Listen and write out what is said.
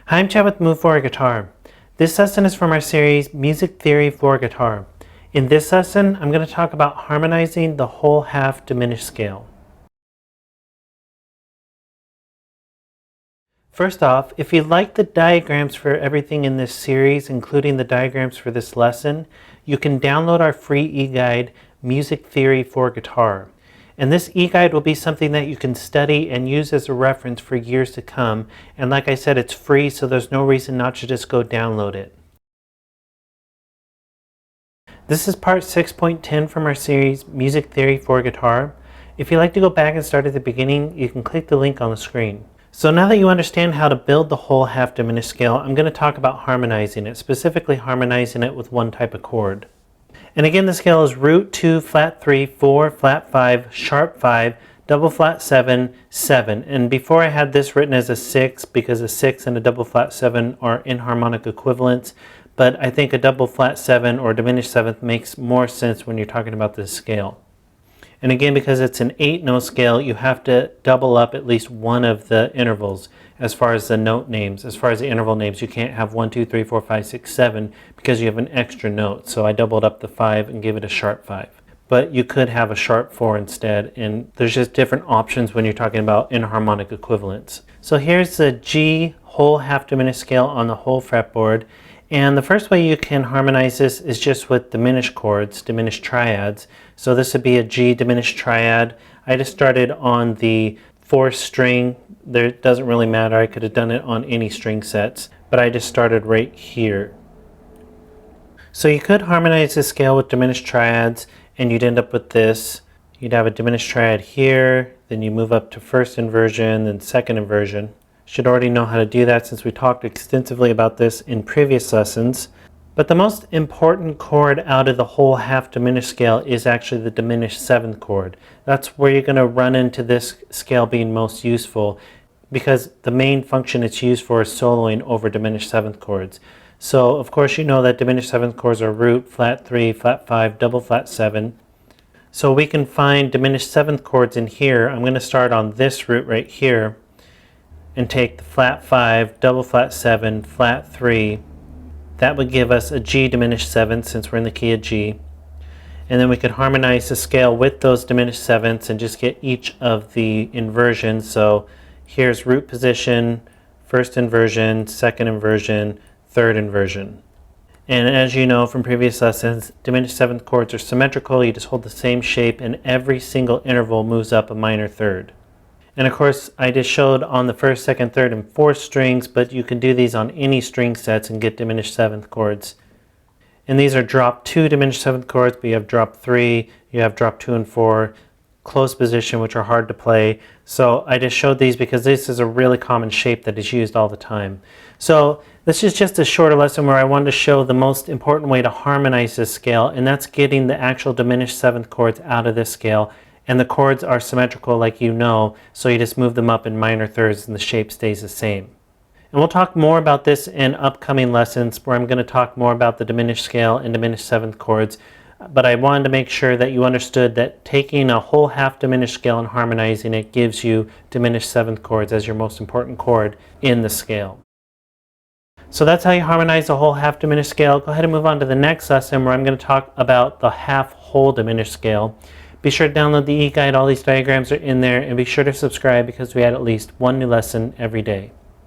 Hi, I'm Chad with Move for Guitar. This lesson is from our series Music Theory for Guitar. In this lesson, I'm going to talk about harmonizing the whole half diminished scale. First off, if you like the diagrams for everything in this series, including the diagrams for this lesson, you can download our free e-guide, Music Theory for Guitar. And this e-guide will be something that you can study and use as a reference for years to come. And like I said, it's free, so there's no reason not to just go download it. This is part 6.10 from our series, Music Theory for Guitar. If you'd like to go back and start at the beginning, you can click the link on the screen. So now that you understand how to build the whole half diminished scale, I'm going to talk about harmonizing it, specifically harmonizing it with one type of chord. And again, the scale is root 2, flat 3, 4, flat 5, sharp 5, double flat 7, 7. And before I had this written as a 6 because a 6 and a double flat 7 are inharmonic equivalents. But I think a double flat 7 or diminished seventh makes more sense when you're talking about this scale. And again, because it's an 8-note scale, you have to double up at least one of the intervals as far as the note names. As far as the interval names, you can't have 1, 2, 3, 4, 5, 6, 7 because you have an extra note. So I doubled up the 5 and gave it a sharp 5. But you could have a sharp 4 instead, and there's just different options when you're talking about inharmonic equivalents. So here's the G whole half diminished scale on the whole fretboard. And the first way you can harmonize this is just with diminished chords, diminished triads. So this would be a G diminished triad. I just started on the 4th string. There, it doesn't really matter. I could have done it on any string sets, but I just started right here. So you could harmonize this scale with diminished triads, and you'd end up with this. You'd have a diminished triad here, then you move up to first inversion, then second inversion. Should already know how to do that since we talked extensively about this in previous lessons. But the most important chord out of the whole half diminished scale is actually the diminished 7th chord. That's where you're going to run into this scale being most useful, because the main function it's used for is soloing over diminished 7th chords. So of course you know that diminished 7th chords are root, flat 3, flat 5, double flat 7. So we can find diminished 7th chords in here. I'm going to start on this root right here and take the flat 5, double flat 7, flat 3. That would give us a G diminished 7th since we're in the key of G. And then we could harmonize the scale with those diminished 7ths and just get each of the inversions. So here's root position, first inversion, second inversion, third inversion. And as you know from previous lessons, diminished 7th chords are symmetrical. You just hold the same shape and every single interval moves up a minor third. And of course, I just showed on the 1st, 2nd, 3rd, and 4th strings, but you can do these on any string sets and get diminished 7th chords. And these are drop 2 diminished 7th chords, but you have drop 3, you have drop 2 and 4, close position, which are hard to play. So I just showed these because this is a really common shape that is used all the time. So this is just a shorter lesson where I wanted to show the most important way to harmonize this scale, and that's getting the actual diminished 7th chords out of this scale. And the chords are symmetrical like you know, so you just move them up in minor thirds and the shape stays the same. And we'll talk more about this in upcoming lessons where I'm going to talk more about the diminished scale and diminished 7th chords. But I wanted to make sure that you understood that taking a whole half diminished scale and harmonizing it gives you diminished 7th chords as your most important chord in the scale. So that's how you harmonize the whole half diminished scale. Go ahead and move on to the next lesson where I'm going to talk about the half whole diminished scale. Be sure to download the e-guide. All these diagrams are in there, and be sure to subscribe because we add at least one new lesson every day.